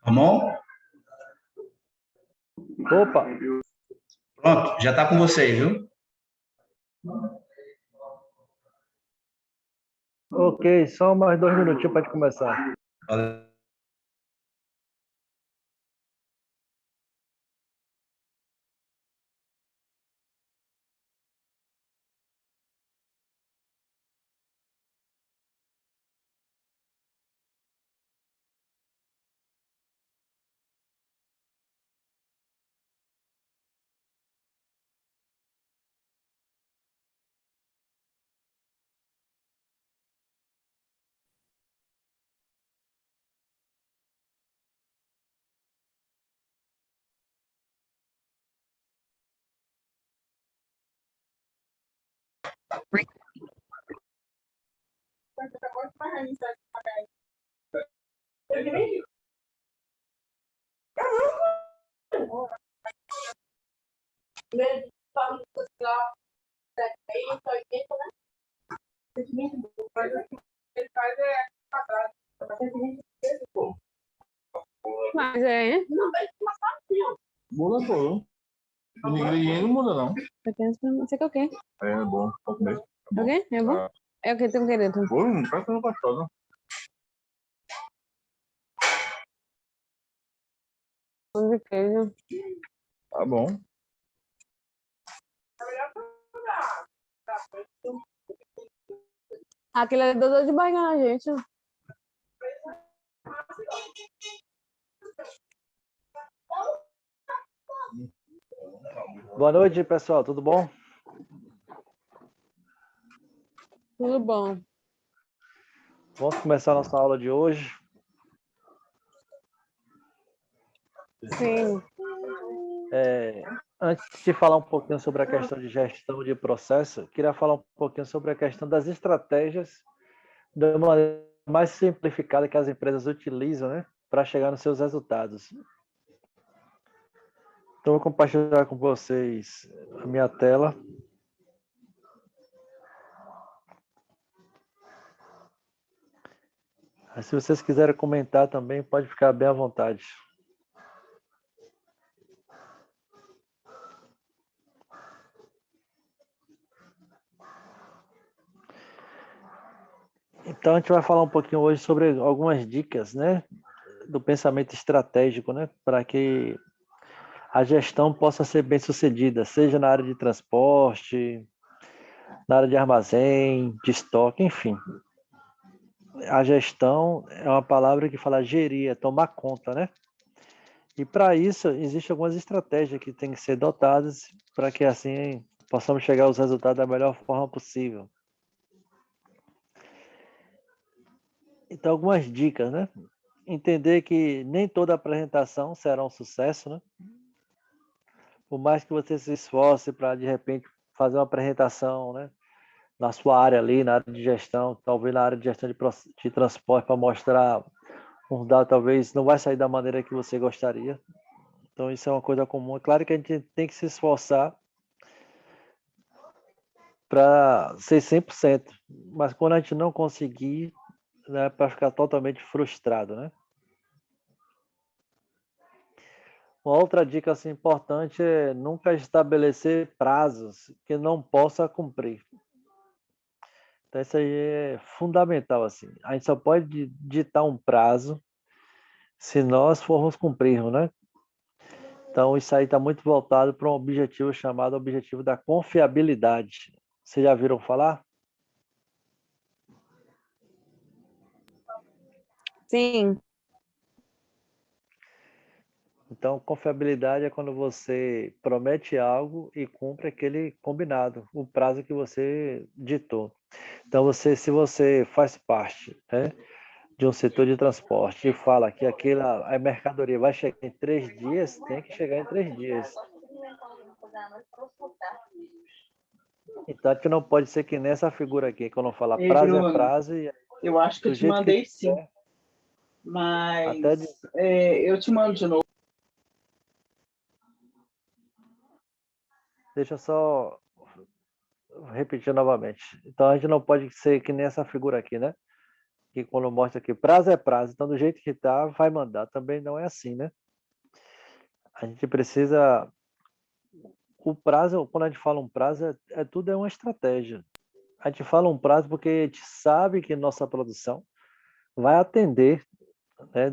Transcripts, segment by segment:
Ramon? Opa, Pronto, já está com você, viu? ok, só mais 2 minutinhos para começar. Mas é. Muda, pô. Ninguém não muda, não. Você quer o quê? É bom, pode comer. O quê? É bom? É o que tu querendo? Bom, não parece não gostosa. Pão de queijo. Tá bom. Aquilo é dor de barriga na gente. Boa noite, pessoal, tudo bom? Tudo bom. Vamos começar a nossa aula de hoje. Sim. Antes de falar um pouquinho sobre a questão de gestão de processo, queria falar um pouquinho sobre a questão das estratégias de uma maneira mais simplificada que as empresas utilizam, né, para chegar nos seus resultados. Então, vou compartilhar com vocês a minha tela. Se vocês quiserem comentar também, pode ficar bem à vontade. Então, a gente vai falar um pouquinho hoje sobre algumas dicas, né, do pensamento estratégico, né, para que a gestão possa ser bem sucedida, seja na área de transporte, na área de armazém, de estoque, enfim. A gestão é uma palavra que fala gerir, é tomar conta, né? E para isso, existem algumas estratégias que têm que ser adotadas para que assim possamos chegar aos resultados da melhor forma possível. Então, algumas dicas, né? Entender que nem toda apresentação será um sucesso, né? Por mais que você se esforce para, de repente, fazer uma apresentação, né, na sua área ali, na área de gestão, talvez na área de gestão de transporte, para mostrar um dado, talvez não vai sair da maneira que você gostaria. Então, isso é uma coisa comum. É claro que a gente tem que se esforçar para ser 100%, mas quando a gente não conseguir, né, para ficar totalmente frustrado, né? Uma outra dica assim, importante é nunca estabelecer prazos que não possa cumprir. Então, isso aí é fundamental, assim. A gente só pode ditar um prazo se nós formos cumprirmos, né? Então, isso aí está muito voltado para um objetivo chamado objetivo da confiabilidade. Vocês já viram falar? Sim. Então, confiabilidade é quando você promete algo e cumpre aquele combinado, o prazo que você ditou. Então, se você faz parte, né, de um setor de transporte e fala que a mercadoria vai chegar em 3 dias, tem que chegar em 3 dias. Então, a gente não pode ser que nessa figura aqui, quando fala Ei, prazo Bruno, é prazo e eu acho que eu do te jeito que mandei sim, tiver, mas até de... eu te mando de novo. Deixa eu só repetir novamente. Então, a gente não pode ser que nessa figura aqui, né? que quando mostra que prazo é prazo, então do jeito que está, vai mandar. Também não é assim, né? A gente precisa... O prazo, quando a gente fala um prazo, tudo é uma estratégia. A gente fala um prazo porque a gente sabe que nossa produção vai atender, né,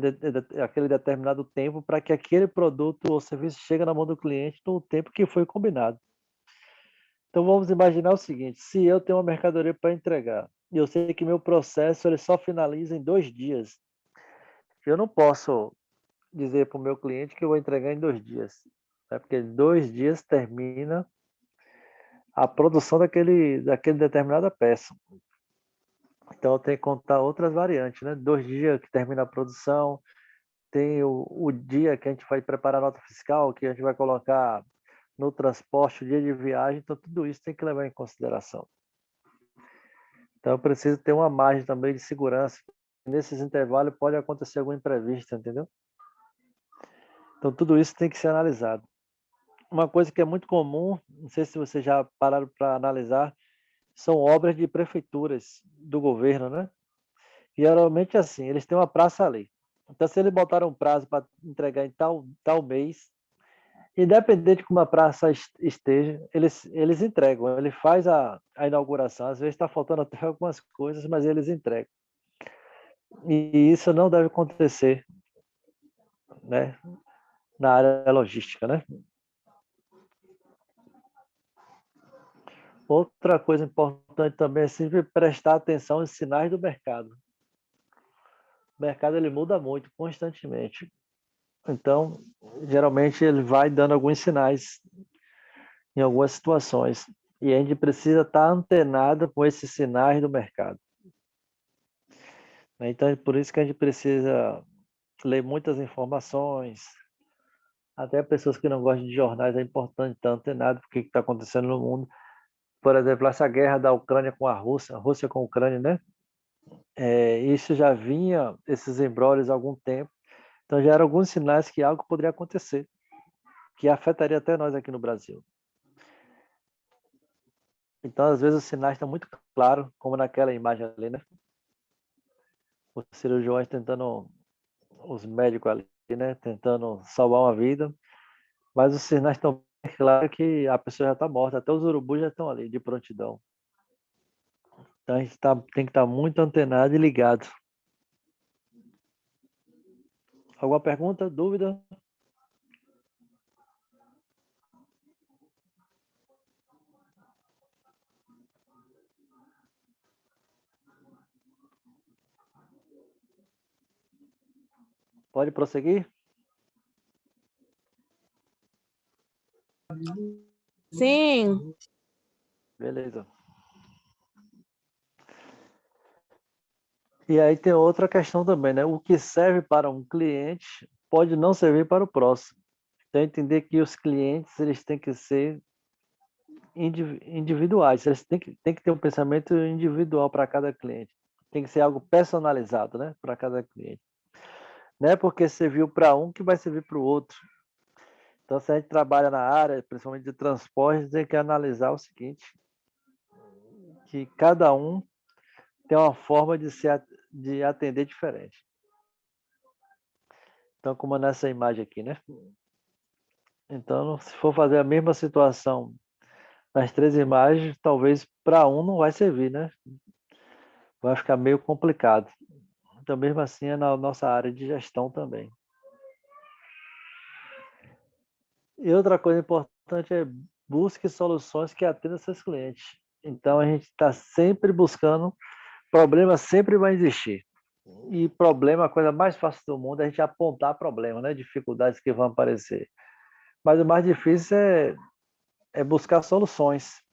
aquele determinado tempo para que aquele produto ou serviço chegue na mão do cliente no tempo que foi combinado. Então vamos imaginar o seguinte: se eu tenho uma mercadoria para entregar e eu sei que meu processo ele só finaliza em 2 dias, eu não posso dizer para o meu cliente que eu vou entregar em 2 dias, né? Porque em 2 dias termina a produção daquele determinada peça. Então eu tenho que contar outras variantes, né? 2 dias que termina a produção, tem o dia que a gente vai preparar a nota fiscal, que a gente vai colocar no transporte, o dia de viagem, então tudo isso tem que levar em consideração. Então eu preciso ter uma margem também de segurança. Nesses intervalos pode acontecer algum imprevisto, entendeu? Então tudo isso tem que ser analisado. Uma coisa que é muito comum, não sei se vocês já pararam para analisar, são obras de prefeituras do governo, né? E geralmente assim, eles têm uma praça ali. Então se eles botaram um prazo para entregar em tal mês, independente de como a praça esteja, eles entregam. Ele faz a inauguração. Às vezes está faltando até algumas coisas, mas eles entregam. E isso não deve acontecer, né, na área logística, né? Outra coisa importante também é sempre prestar atenção aos sinais do mercado. O mercado ele muda muito, constantemente. Então, geralmente ele vai dando alguns sinais em algumas situações. E a gente precisa estar antenado com esses sinais do mercado. Então, é por isso que a gente precisa ler muitas informações. Até pessoas que não gostam de jornais, é importante estar antenado com o que está acontecendo no mundo. Por exemplo, essa guerra da Ucrânia com a Rússia com a Ucrânia, né? Isso já vinha, esses embrólios há algum tempo. Então, já eram alguns sinais que algo poderia acontecer, que afetaria até nós aqui no Brasil. Então, às vezes, os sinais estão muito claros, como naquela imagem ali, né? Os cirurgiões tentando, os médicos ali, né? Tentando salvar uma vida, mas os sinais estão bem claros que a pessoa já está morta, até os urubus já estão ali, de prontidão. Então, a gente tem que estar muito antenado e ligado. Alguma pergunta, dúvida? Pode prosseguir? Sim. Beleza. E aí tem outra questão também, né? O que serve para um cliente pode não servir para o próximo. Então, entender que os clientes eles têm que ser individuais, eles têm que ter um pensamento individual para cada cliente. Tem que ser algo personalizado, né? Para cada cliente. Não é porque serviu para um que vai servir para o outro. Então, se a gente trabalha na área, principalmente de transporte, tem que analisar o seguinte, que cada um tem uma forma de atender diferente. Então, como nessa imagem aqui, né? Então, se for fazer a mesma situação nas 3 imagens, talvez para um não vai servir, né? Vai ficar meio complicado. Então, mesmo assim, é na nossa área de gestão também. E outra coisa importante é busque soluções que atendam seus clientes. Então, a gente está sempre buscando, problema sempre vai existir. E problema, a coisa mais fácil do mundo é a gente apontar problema, né? Dificuldades que vão aparecer. Mas o mais difícil é buscar soluções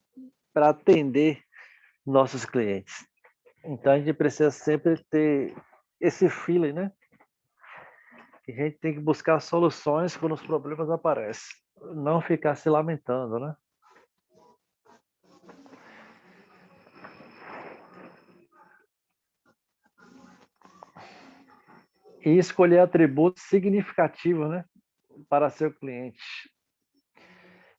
para atender nossos clientes. Então, a gente precisa sempre ter esse feeling, né? A gente tem que buscar soluções quando os problemas aparecem. Não ficar se lamentando, né? E escolher atributos significativos, né? Para seu cliente.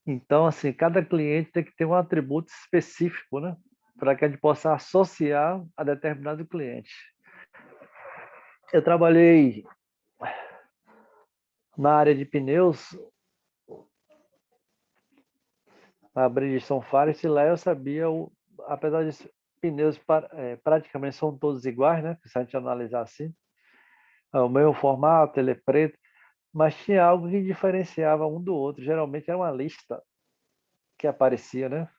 Então, assim, cada cliente tem que ter um atributo específico, né? Para que a gente possa associar a determinado cliente. Eu trabalhei na área de pneus, na Bridgestone Fares, e lá eu sabia, apesar de pneus praticamente são todos iguais, né? Se a gente analisar assim, o meu formato, ele é preto, mas tinha algo que diferenciava um do outro. Geralmente era uma lista que aparecia, né?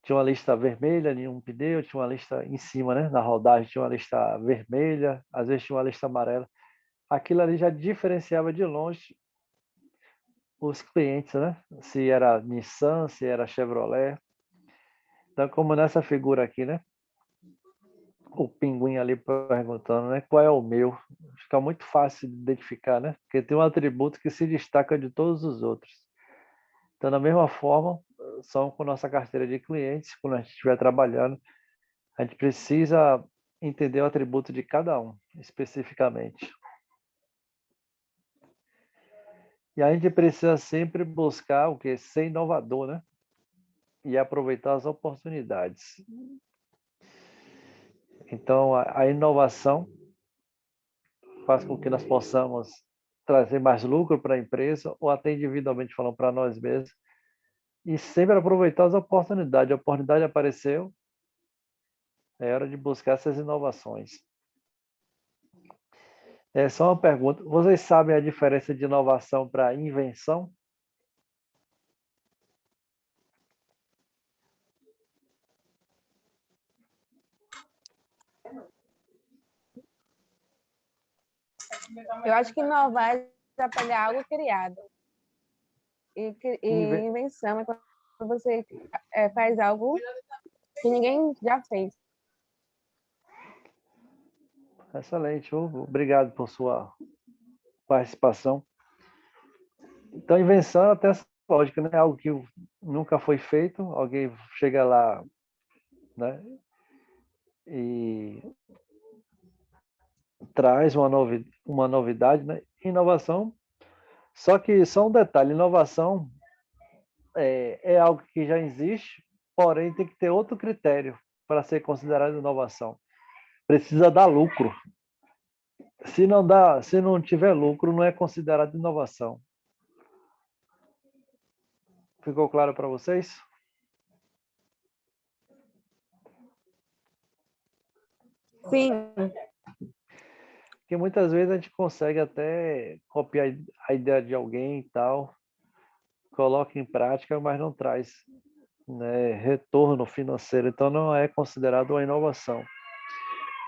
Tinha uma lista vermelha em um pneu, tinha uma lista em cima, né? Na rodagem tinha uma lista vermelha, às vezes tinha uma lista amarela. Aquilo ali já diferenciava de longe os clientes, né? Se era Nissan, se era Chevrolet. Então, como nessa figura aqui, né? O pinguim ali perguntando, né? Qual é o meu? Fica muito fácil de identificar, né? Porque tem um atributo que se destaca de todos os outros. Então, da mesma forma, são com nossa carteira de clientes, quando a gente estiver trabalhando, a gente precisa entender o atributo de cada um, especificamente. E a gente precisa sempre buscar o que? Ser inovador, né? E aproveitar as oportunidades. Então, a inovação faz com que nós possamos trazer mais lucro para a empresa ou até individualmente falando para nós mesmos e sempre aproveitar as oportunidades. A oportunidade apareceu, é hora de buscar essas inovações. É só uma pergunta. Vocês sabem a diferença de inovação para invenção? Eu acho que inovar é já pegar algo criado. E invenção é quando você faz algo que ninguém já fez. Excelente, Hugo. Obrigado por sua participação. Então, invenção até essa lógica, né? Algo que nunca foi feito, alguém chega lá, né? E traz uma novidade, né? Inovação, só que só um detalhe, inovação é algo que já existe, porém tem que ter outro critério para ser considerado inovação. Precisa dar lucro. Se não tiver lucro, não é considerado inovação. Ficou claro para vocês? Sim, Porque muitas vezes a gente consegue até copiar a ideia de alguém e tal, coloca em prática, mas não traz, né, retorno financeiro. Então não é considerado uma inovação.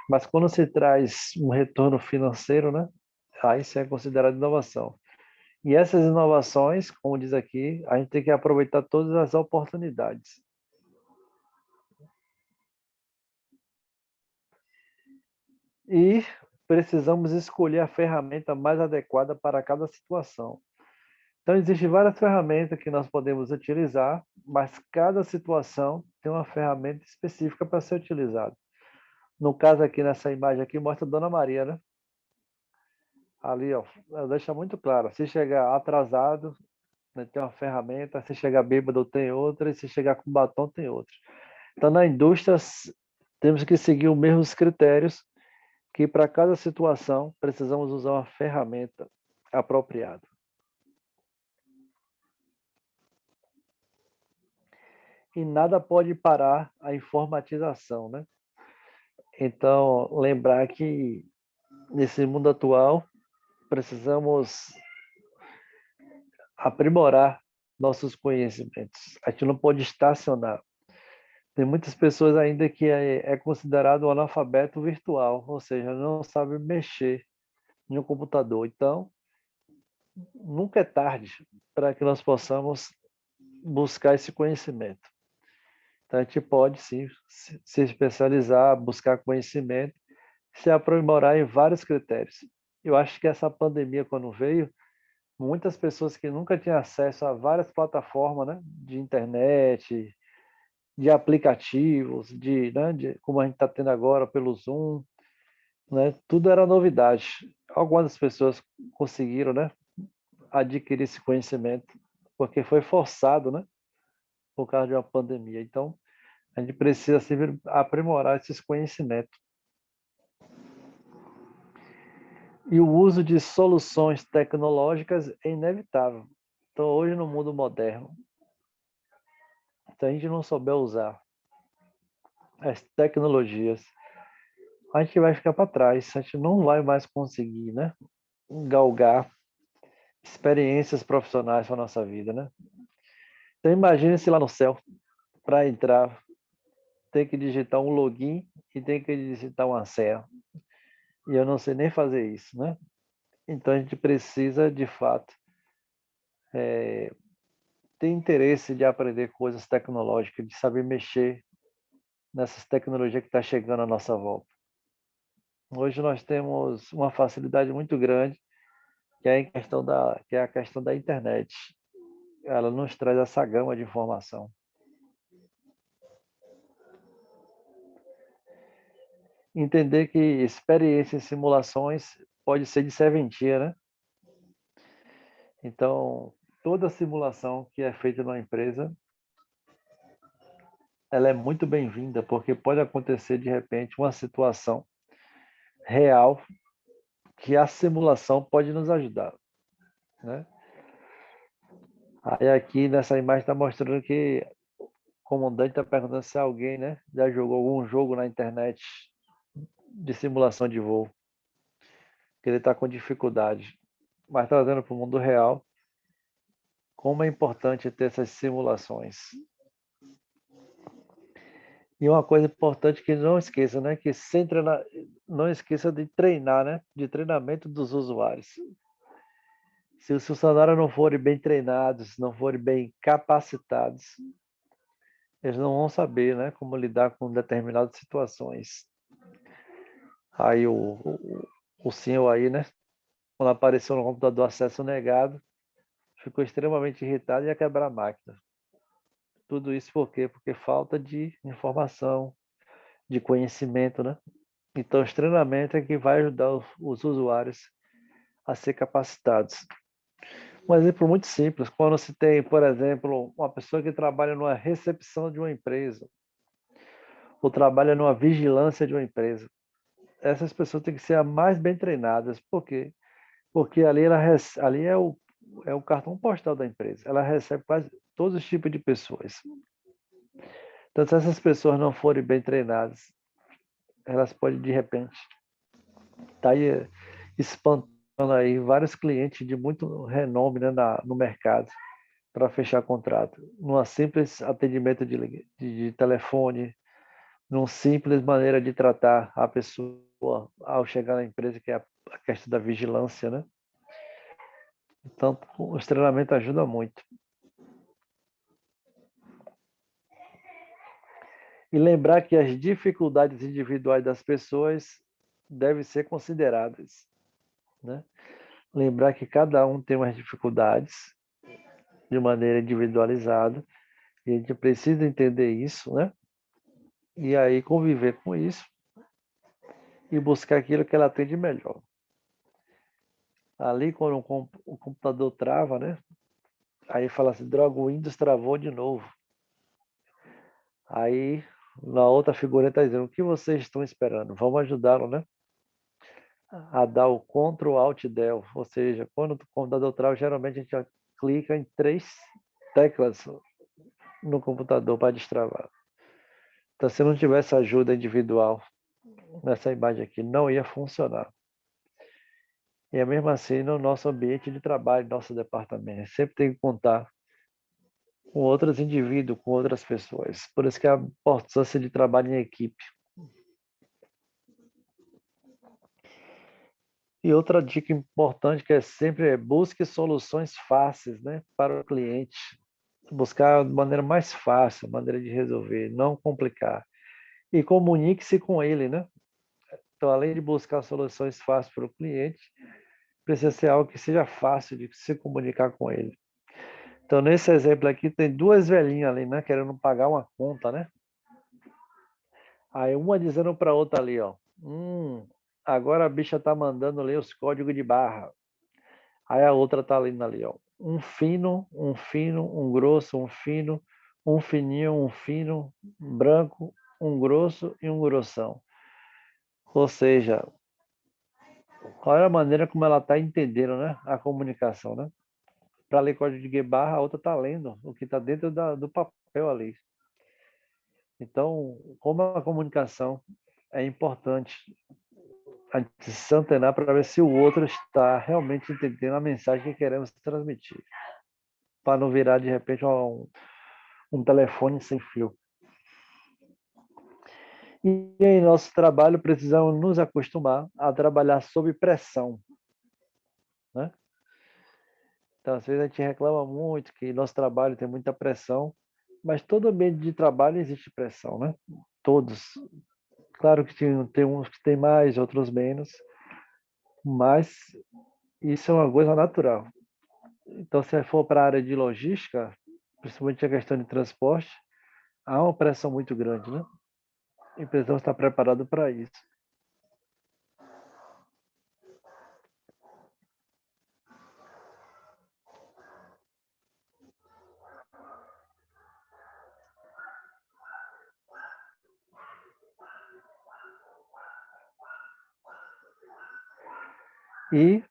Mas quando se traz um retorno financeiro, né, aí sim é considerado inovação. E essas inovações, como diz aqui, a gente tem que aproveitar todas as oportunidades. E precisamos escolher a ferramenta mais adequada para cada situação. Então, existem várias ferramentas que nós podemos utilizar, mas cada situação tem uma ferramenta específica para ser utilizada. No caso aqui, nessa imagem aqui, mostra a Dona Maria, né? Ali, ó, deixa muito claro. Se chegar atrasado, né, tem uma ferramenta. Se chegar bêbado, tem outra. E se chegar com batom, tem outra. Então, na indústria, temos que seguir os mesmos critérios, que para cada situação precisamos usar uma ferramenta apropriada. E nada pode parar a informatização, né? Então, lembrar que nesse mundo atual precisamos aprimorar nossos conhecimentos. A gente não pode estacionar. Tem muitas pessoas ainda que é considerado um analfabeto virtual, ou seja, não sabe mexer em um computador. Então, nunca é tarde para que nós possamos buscar esse conhecimento. Então, a gente pode, sim, se especializar, buscar conhecimento, se aprimorar em vários critérios. Eu acho que essa pandemia, quando veio, muitas pessoas que nunca tinham acesso a várias plataformas, né, de internet, de aplicativos, como a gente está tendo agora pelo Zoom, né, tudo era novidade. Algumas pessoas conseguiram, né, adquirir esse conhecimento, porque foi forçado, né, por causa de uma pandemia. Então, a gente precisa sempre aprimorar esses conhecimentos. E o uso de soluções tecnológicas é inevitável. Então, hoje no mundo moderno, se a gente não souber usar as tecnologias, a gente vai ficar para trás, a gente não vai mais conseguir, né, galgar experiências profissionais para a nossa vida, né? Então imagine-se lá no céu, para entrar, tem que digitar um login e tem que digitar uma senha. E eu não sei nem fazer isso, né? Então a gente precisa, de fato, ter interesse de aprender coisas tecnológicas, de saber mexer nessas tecnologias que está chegando à nossa volta. Hoje nós temos uma facilidade muito grande, que é a questão da internet. Ela nos traz essa gama de informação. Entender que experiência em simulações pode ser de serventia, né? Então, toda simulação que é feita numa empresa, ela é muito bem-vinda, porque pode acontecer de repente uma situação real que a simulação pode nos ajudar, né? Aí aqui nessa imagem está mostrando que o comandante está perguntando se alguém, né, já jogou algum jogo na internet de simulação de voo, que ele está com dificuldade, mas trazendo para o mundo real como é importante ter essas simulações. E uma coisa importante que não esqueça, né, que sem treinar, não esqueça de treinar, né, de treinamento dos usuários. Se os funcionários não forem bem treinados, não forem bem capacitados, eles não vão saber, né, como lidar com determinadas situações. Aí o senhor aí, né, quando apareceu no computador acesso negado, ficou extremamente irritado e ia quebrar a máquina. Tudo isso por quê? Porque falta de informação, de conhecimento, né? Então, os treinamentos é que vai ajudar os usuários a ser capacitados. Um exemplo muito simples, quando se tem, por exemplo, uma pessoa que trabalha numa recepção de uma empresa, ou trabalha numa vigilância de uma empresa, essas pessoas têm que ser as mais bem treinadas. Por quê? Porque ali é o cartão postal da empresa. Ela recebe quase todos os tipos de pessoas. Então, se essas pessoas não forem bem treinadas, elas podem, de repente, estar aí espantando aí vários clientes de muito renome, né, no mercado para fechar contrato. Numa simples atendimento de telefone, numa simples maneira de tratar a pessoa ao chegar na empresa, que é a questão da vigilância, né? Então, os treinamentos ajudam muito. E lembrar que as dificuldades individuais das pessoas devem ser consideradas, né? Lembrar que cada um tem umas dificuldades de maneira individualizada, e a gente precisa entender isso, né? E aí conviver com isso e buscar aquilo que ela tem de melhor. Ali, quando o computador trava, né? Aí fala assim, droga, o Windows travou de novo. Aí, na outra figurinha está dizendo, o que vocês estão esperando? Vamos ajudá-lo, né? A dar o Ctrl Alt Del, ou seja, quando o computador trava, geralmente a gente já clica em 3 teclas no computador para destravar. Então, se não tivesse ajuda individual nessa imagem aqui, não ia funcionar. E é mesmo assim no nosso ambiente de trabalho, nosso departamento. Sempre tem que contar com outros indivíduos, com outras pessoas. Por isso que a importância de trabalho em equipe. E outra dica importante que é sempre busque soluções fáceis, né, para o cliente. Buscar de maneira mais fácil, maneira de resolver, não complicar. E comunique-se com ele, né? Então, além de buscar soluções fáceis para o cliente, precisa ser algo que seja fácil de se comunicar com ele. Então, nesse exemplo aqui, tem 2 velhinhas ali, né? Querendo pagar uma conta, né? Aí uma dizendo para outra ali, ó. Agora a bicha tá mandando ler os códigos de barra. Aí a outra tá lendo ali, ó. Um fino, um grosso, um fino, um fininho, um fino, um branco, um grosso e um grossão. Ou seja, qual é a maneira como ela está entendendo, né, a comunicação, né? Para ler código de barra, a outra está lendo o que está dentro do papel ali. Então, como a comunicação é importante, a gente se antenar para ver se o outro está realmente entendendo a mensagem que queremos transmitir, para não virar de repente um telefone sem fio. E em nosso trabalho precisamos nos acostumar a trabalhar sob pressão, né? Então, às vezes a gente reclama muito que nosso trabalho tem muita pressão, mas todo ambiente de trabalho existe pressão, né? Todos. Claro que tem uns que tem mais, outros menos, mas isso é uma coisa natural. Então, se for para a área de logística, principalmente a questão de transporte, há uma pressão muito grande, né? E precisamos estar preparados para isso. E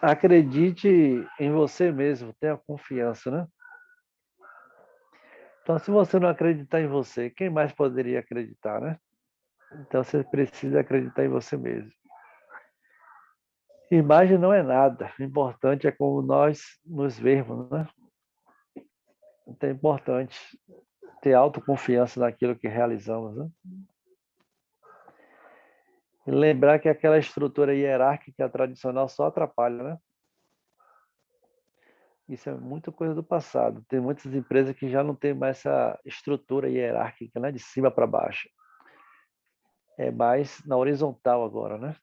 acredite em você mesmo, tenha confiança, né? Então, se você não acreditar em você, quem mais poderia acreditar, né? Então, você precisa acreditar em você mesmo. Imagem não é nada. O importante é como nós nos vermos, né? Então, é importante ter autoconfiança naquilo que realizamos, né? E lembrar que aquela estrutura hierárquica tradicional só atrapalha, né? Isso é muita coisa do passado. Tem muitas empresas que já não tem mais essa estrutura hierárquica, né? De cima para baixo. É mais na horizontal agora, né?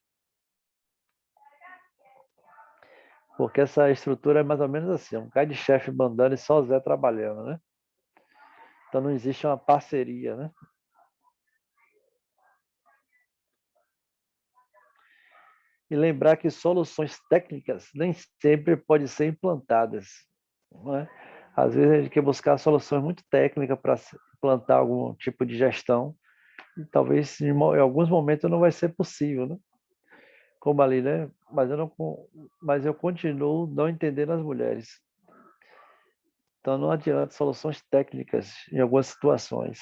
Porque essa estrutura é mais ou menos assim, um cara de chefe mandando e só Zé trabalhando, né? Então não existe uma parceria, né? E lembrar que soluções técnicas nem sempre podem ser implantadas, não é? Às vezes a gente quer buscar soluções muito técnicas para implantar algum tipo de gestão, e talvez em alguns momentos não vai ser possível, né? Como ali, né? Mas eu continuo não entendendo as mulheres. Então não adianta soluções técnicas em algumas situações.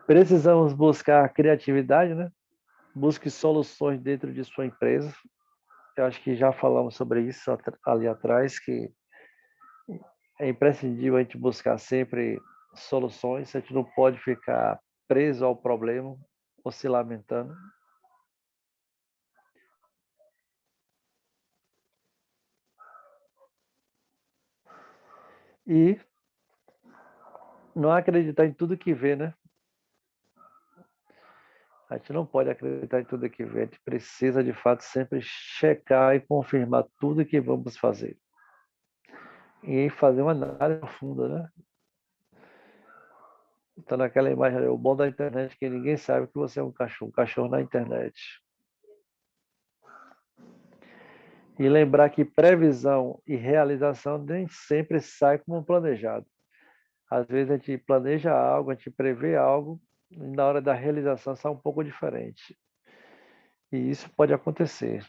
Precisamos buscar criatividade, né? Busque soluções dentro de sua empresa. Eu acho que já falamos sobre isso ali atrás, que é imprescindível a gente buscar sempre soluções. A gente não pode ficar preso ao problema ou se lamentando. E não acreditar em tudo que vê, né? A gente não pode acreditar em tudo que vê. A gente precisa, de fato, sempre checar e confirmar tudo que vamos fazer. E fazer uma análise profunda, né? Então, naquela imagem, o bom da internet é que ninguém sabe que você é um cachorro na internet. E lembrar que previsão e realização nem sempre sai como planejado. Às vezes a gente planeja algo, a gente prevê algo, e na hora da realização sai um pouco diferente. E isso pode acontecer.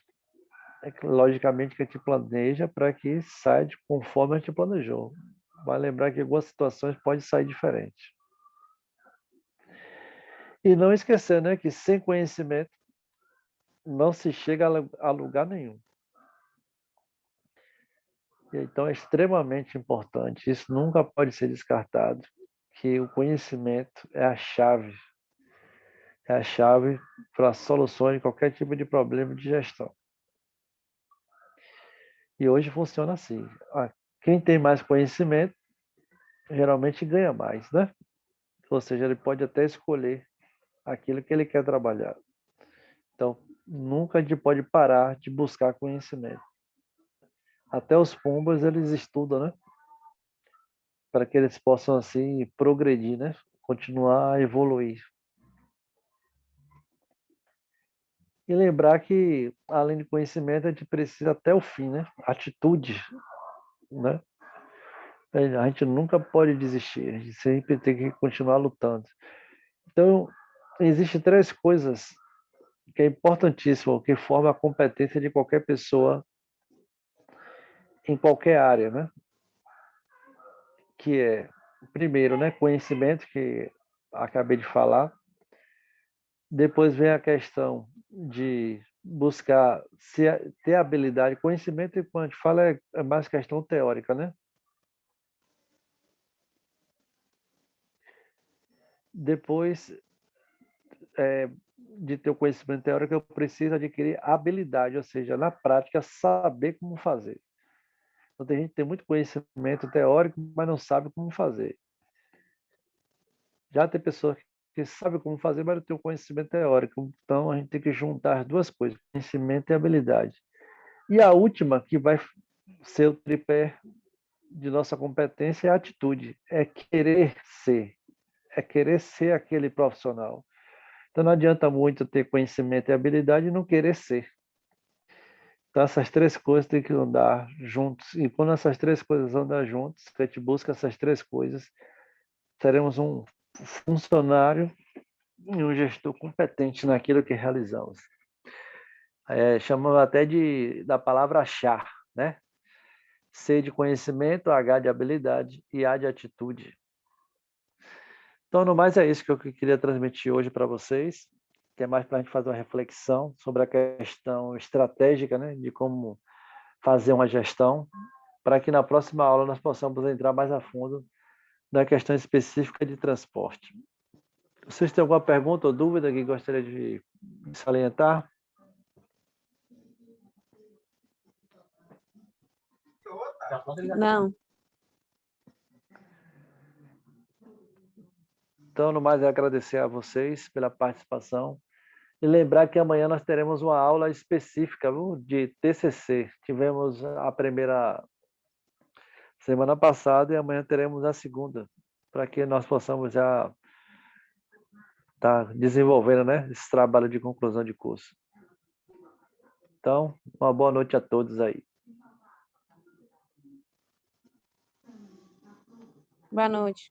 É que, logicamente que a gente planeja para que saia conforme a gente planejou. Mas lembrar que algumas situações podem sair diferente. E não esquecer, né, que sem conhecimento não se chega a lugar nenhum. Então é extremamente importante, isso nunca pode ser descartado, que o conhecimento é a chave para a solução de qualquer tipo de problema de gestão. E hoje funciona assim, quem tem mais conhecimento geralmente ganha mais, né? Ou seja, ele pode até escolher aquilo que ele quer trabalhar. Então, nunca a gente pode parar de buscar conhecimento. Até os pombos, eles estudam, né? Para que eles possam, assim, progredir, né? Continuar a evoluir. E lembrar que, além de conhecimento, a gente precisa até o fim, né? Atitude, né? A gente nunca pode desistir, a gente sempre tem que continuar lutando. Então, existem três coisas que é importantíssimo, que forma a competência de qualquer pessoa em qualquer área, né? Que é, primeiro, né, conhecimento, que acabei de falar. Depois vem a questão de buscar ter habilidade, conhecimento, quando a gente fala, é mais questão teórica, né? Depois de ter o conhecimento teórico, eu preciso adquirir habilidade, ou seja, na prática, saber como fazer. Então, tem gente que tem muito conhecimento teórico, mas não sabe como fazer. Já tem pessoas que sabem como fazer, mas não tem o conhecimento teórico. Então, a gente tem que juntar as duas coisas, conhecimento e habilidade. E a última, que vai ser o tripé de nossa competência, é a atitude. É querer ser. É querer ser aquele profissional. Então, não adianta muito ter conhecimento e habilidade e não querer ser. Então, essas três coisas têm que andar juntos. E quando essas três coisas andam juntos, a gente busca essas três coisas, seremos um funcionário e um gestor competente naquilo que realizamos. Chamamos até da palavra chá, né? C de conhecimento, H de habilidade e A de atitude. Então, no mais, é isso que eu queria transmitir hoje para vocês, que é mais para a gente fazer uma reflexão sobre a questão estratégica, né, de como fazer uma gestão, para que na próxima aula nós possamos entrar mais a fundo na questão específica de transporte. Vocês têm alguma pergunta ou dúvida que gostaria de salientar? Não. Então, no mais, é agradecer a vocês pela participação e lembrar que amanhã nós teremos uma aula específica, viu, de TCC. Tivemos a primeira semana passada e amanhã teremos a segunda, para que nós possamos já estar desenvolvendo, né, esse trabalho de conclusão de curso. Então, uma boa noite a todos aí. Boa noite.